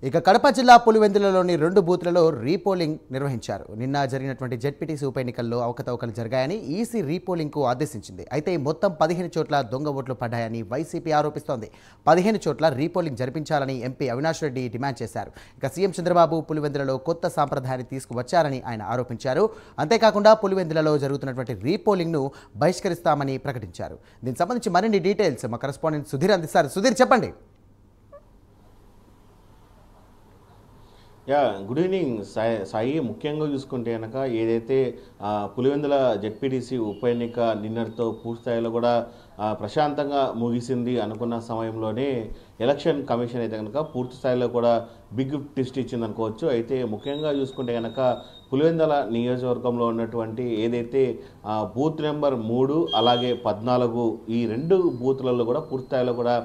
ఇక కడప జిల్లా పులివెందులలోని 2 బూత్లలో రీపోలింగ్ నిర్వహించారు. నిన్న జరిగినటువంటి జెడ్పీటీసీ ఉప ఎన్నికల్లో అవకతవకలు జరిగాయని ఈసీ రీపోలింగ్కు ఆదేశించింది. అయితే మొత్తం 15 చోట్ల దొంగ ఓట్లు పడ్డాయని వైసీపీ ఆరోపిస్తోంది. 15 చోట్ల రీపోలింగ్ జరిపించాలని ఎంపీ అవినాష్ రెడ్డి డిమాండ్ చేశారు. ఇక సీఎం చంద్రబాబు పులివెందులలో కొత్త సాంప్రదాయాన్ని తీసుకువచ్చారని ఆయన ఆరోపించారు. అంతేకాకుండా పులివెందులలో జరుగుతున్నటువంటి రీపోలింగ్ను బహిష్కరిస్తామని ప్రకటించారు. దీనికి సంబంధించి మరిన్ని డీటెయిల్స్ మా కరెస్పాండెంట్ సుధీర్ అందిస్తారు. సుధీర్, చెప్పండి. Good evening Sai. ముఖ్యంగా చూసుకుంటే కనుక ఏదైతే పులివెందుల జెడ్పీటీసీ ఉప ఎన్నిక నిన్నటితో పూర్తిస్థాయిలో కూడా ప్రశాంతంగా ముగిసింది అనుకున్న సమయంలోనే ఎలక్షన్ కమిషన్ అయితే కనుక పూర్తి స్థాయిలో కూడా బిగ్ ట్విస్ట్ ఇచ్చింది అనుకోవచ్చు. అయితే ముఖ్యంగా చూసుకుంటే కనుక పులివెందుల నియోజకవర్గంలో ఉన్నటువంటి ఏదైతే బూత్ నెంబర్ 3 అలాగే 14 ఈ 2 బూత్లలో కూడా పూర్తిస్థాయిలో కూడా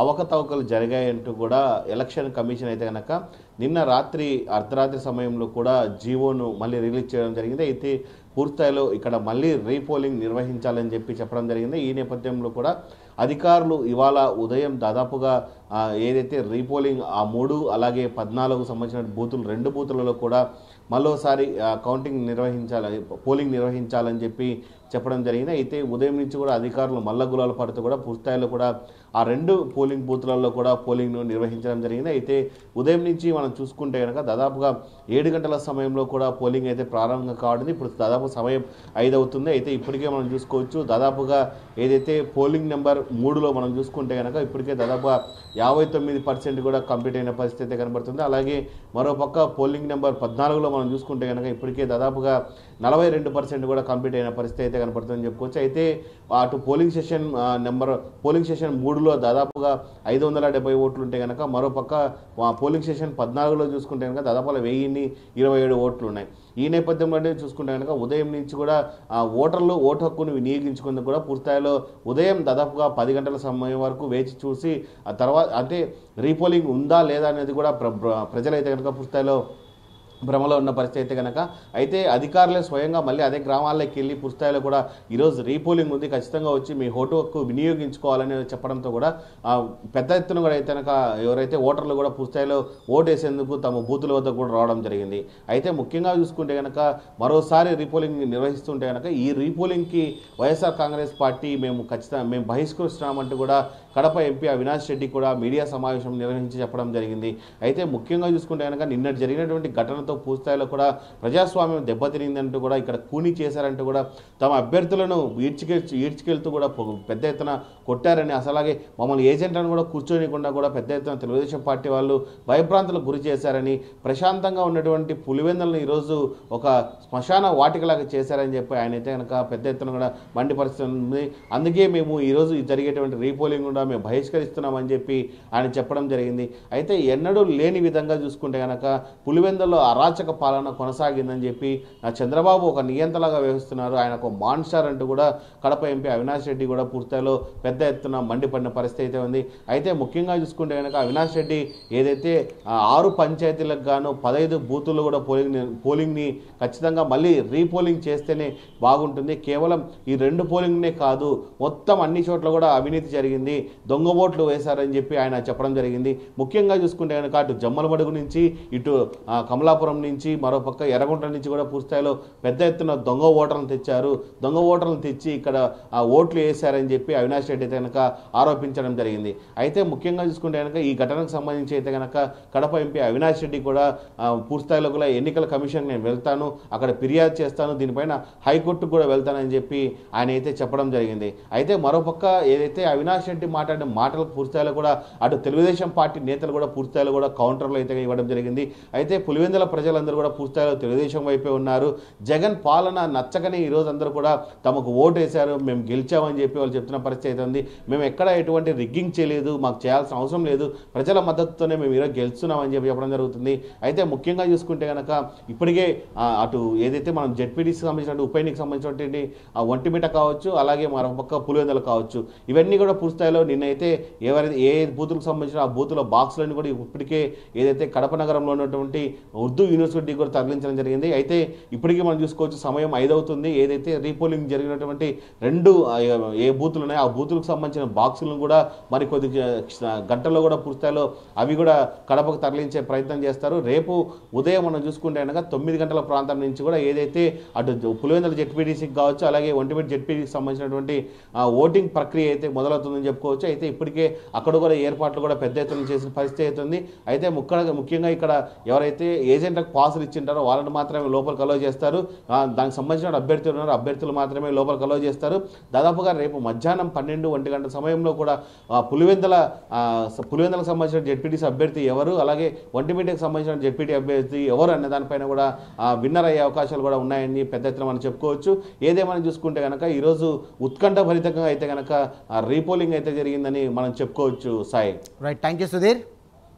అవకతవకలు జరిగాయంటూ కూడా ఎలక్షన్ కమిషన్ అయితే కనుక నిన్న రాత్రి అర్ధరాత్రి సమయంలో కూడా జీవోను మళ్ళీ రిలీజ్ చేయడం జరిగింది. అయితే పూర్తిస్థాయిలో ఇక్కడ మళ్ళీ రీపోలింగ్ నిర్వహించాలని చెప్పడం జరిగింది. ఈ నేపథ్యంలో కూడా అధికారులు ఇవాళ ఉదయం దాదాపుగా ఏదైతే రీపోలింగ్ 3 అలాగే 14కు సంబంధించిన బూతులు 2 బూతులలో కూడా మరోసారి పోలింగ్ నిర్వహించాలని చెప్పడం జరిగింది. అయితే ఉదయం నుంచి కూడా అధికారులు మల్లగులాలు పడుతూ కూడా పూర్తిస్థాయిలో కూడా ఆ 2 పోలింగ్ బూత్లలో కూడా పోలింగ్ను నిర్వహించడం జరిగింది. అయితే ఉదయం నుంచి మనం చూసుకుంటే కనుక దాదాపుగా 7 గంటల సమయంలో కూడా పోలింగ్ అయితే ప్రారంభం కావడం. ఇప్పుడు దాదాపు సమయం 5 అవుతుంది. అయితే ఇప్పటికే మనం చూసుకోవచ్చు దాదాపుగా ఏదైతే పోలింగ్ నెంబర్ 3లో మనం చూసుకుంటే కనుక ఇప్పటికే దాదాపుగా 59% కూడా కంప్లీట్ అయిన పరిస్థితి అయితే కనబడుతుంది. అలాగే మరోపక్క పోలింగ్ నెంబర్ 14లో మనం చూసుకుంటే కనుక ఇప్పటికే దాదాపుగా 42% కూడా కంప్లీట్ అయిన పరిస్థితి అయితే కనబడుతుందని చెప్పుకోవచ్చు. అయితే అటు పోలింగ్ సెషన్ 3లో దాదాపుగా 570 ఓట్లు ఉంటే కనుక మరోపక్క పోలింగ్ సెషన్ 14లో చూసుకుంటే కనుక దాదాపుగా 1027 ఓట్లు ఉన్నాయి. ఈ నేపథ్యంలోనే చూసుకుంటే కనుక ఉదయం నుంచి కూడా ఓటర్లు ఓటు హక్కును వినియోగించుకుందుకు కూడా పూర్తిస్థాయిలో ఉదయం దాదాపుగా 10 గంటల సమయం వరకు వేచి చూసి ఆ తర్వాత అంటే రీపోలింగ్ ఉందా లేదా అనేది కూడా ప్రజలైతే కనుక పూర్తిస్థాయిలో భ్రమలో ఉన్న పరిస్థితి అయితే కనుక అయితే అధికారులే స్వయంగా మళ్ళీ అదే గ్రామాల్లోకి వెళ్ళి పూర్తిస్థాయిలో కూడా ఈరోజు రీపోలింగ్ ఉంది, ఖచ్చితంగా వచ్చి మీ ఓటు హక్కు వినియోగించుకోవాలని చెప్పడంతో కూడా పెద్ద ఎత్తున కూడా అయితే కనుక ఎవరైతే ఓటర్లు కూడా పూర్తిస్థాయిలో ఓటు వేసేందుకు తమ బూతుల వద్ద కూడా రావడం జరిగింది. అయితే ముఖ్యంగా చూసుకుంటే కనుక మరోసారి రీపోలింగ్ నిర్వహిస్తుంటే కనుక ఈ రీపోలింగ్కి వైఎస్ఆర్ కాంగ్రెస్ పార్టీ మేము బహిష్కరిస్తున్నామంటూ కూడా కడప ఎంపీ అవినాష్ రెడ్డి కూడా మీడియా సమావేశం నిర్వహించి చెప్పడం జరిగింది. అయితే ముఖ్యంగా చూసుకుంటే కనుక నిన్నటి జరిగినటువంటి ఘటనతో పూర్తిస్థాయిలో కూడా ప్రజాస్వామ్యం దెబ్బతినిందంటూ కూడా ఇక్కడ కూనీ చేశారంటూ కూడా తమ అభ్యర్థులను ఈడ్చుకెళ్తూ కూడా పెద్ద ఎత్తున కొట్టారని అసలాగే మమ్మల్ని ఏజెంట్లను కూడా కూర్చోనికుండా కూడా పెద్ద ఎత్తున తెలుగుదేశం పార్టీ వాళ్ళు భయభ్రాంతులకు గురి చేశారని ప్రశాంతంగా ఉన్నటువంటి పులివెందులను ఈరోజు ఒక శ్మశాన వాటికలాగా చేశారని చెప్పి ఆయన అయితే కనుక పెద్ద ఎత్తున కూడా మండిపరుస్తుంది. అందుకే మేము ఈరోజు జరిగేటువంటి రీపోలింగ్ కూడా మేము బహిష్కరిస్తున్నామని చెప్పి ఆయన చెప్పడం జరిగింది. అయితే ఎన్నడూ లేని విధంగా చూసుకుంటే కనుక పులివెందుల్లో అరాచక పాలన కొనసాగిందని చెప్పి చంద్రబాబు ఒక నియంతలాగా వ్యవహరిస్తున్నారు, ఆయన ఒక మాన్స్టర్ అంటూ కూడా కడప ఎంపీ అవినాష్ రెడ్డి కూడా పూర్తిస్థాయిలో పెద్ద ఎత్తున మండిపడిన పరిస్థితి అయితే ఉంది. అయితే ముఖ్యంగా చూసుకుంటే కనుక అవినాష్ రెడ్డి ఏదైతే 6 పంచాయతీలకు గాను 15 బూతుల్లో కూడా పోలింగ్ని ఖచ్చితంగా మళ్ళీ రీపోలింగ్ చేస్తేనే బాగుంటుంది, కేవలం ఈ 2 పోలింగ్నే కాదు మొత్తం అన్ని చోట్ల కూడా అవినీతి జరిగింది, దొంగ ఓట్లు వేశారని చెప్పి ఆయన చెప్పడం జరిగింది. ముఖ్యంగా చూసుకుంటే కనుక అటు జమ్మలమడుగు నుంచి ఇటు కమలాపురం నుంచి మరోపక్క ఎర్రగుంట నుంచి కూడా పూర్తిస్థాయిలో పెద్ద ఎత్తున దొంగ ఓటర్లను తెచ్చారు, దొంగ ఓటర్లను తెచ్చి ఇక్కడ ఓట్లు వేశారని చెప్పి అవినాష్ రెడ్డి అయితే కనుక ఆరోపించడం జరిగింది. అయితే ముఖ్యంగా చూసుకుంటే కనుక ఈ ఘటనకు సంబంధించి అయితే కనుక కడప ఎంపీ అవినాష్ రెడ్డి కూడా పూర్తిస్థాయిలో కూడా ఎన్నికల కమిషన్ నేను వెళ్తాను, అక్కడ ఫిర్యాదు చేస్తాను, దీనిపైన హైకోర్టుకు కూడా వెళ్తానని చెప్పి ఆయన అయితే చెప్పడం జరిగింది. అయితే మరోపక్క ఏదైతే అవినాష్ రెడ్డి మాట్లాడిన మాటలకు పూర్తిస్థాయిలో కూడా అటు తెలుగుదేశం పార్టీ నేతలు కూడా పూర్తిస్థాయిలో కూడా కౌంటర్లు అయితే ఇవ్వడం జరిగింది. అయితే పులివెందుల ప్రజలందరూ కూడా పూర్తిస్థాయిలో తెలుగుదేశం వైపే ఉన్నారు. జగన్ పాలన నచ్చకనే ఈరోజు అందరూ కూడా తమకు ఓటు వేశారు, మేము గెలిచామని చెప్పి వాళ్ళు చెప్తున్న పరిస్థితి అయితే ఉంది. మేము ఎక్కడ ఎటువంటి రిగ్గింగ్ చేయలేదు, మాకు చేయాల్సిన అవసరం లేదు, ప్రజల మద్దతుతోనే మేము ఈరోజు గెలుస్తున్నామని చెప్పి చెప్పడం జరుగుతుంది. అయితే ముఖ్యంగా చూసుకుంటే కనుక ఇప్పటికే అటు ఏదైతే మనం జెడ్పీటీసీకి సంబంధించిన ఉప ఎన్నికకి సంబంధించినటువంటి ఒంటిమిట కావచ్చు, అలాగే మరొక పులివెందులు కావచ్చు, ఇవన్నీ కూడా పూర్తిస్థాయిలో నిన్నైతే ఎవరైతే ఏ బూతులకు సంబంధించిన ఆ బూతుల బాక్సులను కూడా ఇప్పటికే ఏదైతే కడప నగరంలో ఉన్నటువంటి ఉర్దూ యూనివర్సిటీ కూడా తరలించడం జరిగింది. అయితే ఇప్పటికీ మనం చూసుకోవచ్చు సమయం 5 అవుతుంది. ఏదైతే రీపోలింగ్ జరిగినటువంటి 2 ఏ బూతులు ఉన్నాయో ఆ బూతులకు సంబంధించిన బాక్సులను కూడా మరి కొద్ది గంటల్లో కూడా పూర్తిస్థాయిలో అవి కూడా కడపకు తరలించే ప్రయత్నం చేస్తారు. రేపు ఉదయం మనం చూసుకుంటే కనుక 9 గంటల ప్రాంతం నుంచి కూడా ఏదైతే అటు పులివెందుల జెడ్పీటీసీకి కావచ్చు, అలాగే ఒంటిమిట్ట జెడ్పీటీసీకి సంబంధించినటువంటి ఓటింగ్ ప్రక్రియ అయితే మొదలవుతుందని చెప్పుకోవచ్చు. అయితే ఇప్పటికే అక్కడ కూడా ఏర్పాట్లు కూడా పెద్ద ఎత్తున చేసిన పరిస్థితి అవుతుంది. అయితే ముఖ్యంగా ఇక్కడ ఎవరైతే ఏజెంట్లకు పాసులు ఇచ్చింటారో వాళ్ళని మాత్రమే లోపలికి అలౌ చేస్తారు. దానికి సంబంధించిన అభ్యర్థులు ఉన్నారో అభ్యర్థులు మాత్రమే లోపలికి అలౌ చేస్తారు. దాదాపుగా రేపు మధ్యాహ్నం 12-1 గంటల సమయంలో కూడా పులివెందులకు సంబంధించిన జెడ్పీటీసీ అభ్యర్థి ఎవరు, అలాగే ఒంటిమిట్టకి సంబంధించిన జెడ్పీటీ అభ్యర్థి ఎవరు అనే దానిపైన కూడా విన్నర్ అయ్యే అవకాశాలు కూడా ఉన్నాయని పెద్ద ఎత్తున మనం చెప్పుకోవచ్చు. ఏదేమైనా చూసుకుంటే కనుక ఈరోజు ఉత్కంఠభరితంగా అయితే కనుక రీపోలింగ్ అయితే జరిగిందని మనం చెప్పుకోవచ్చు. Sai, right, thank you Sudheer.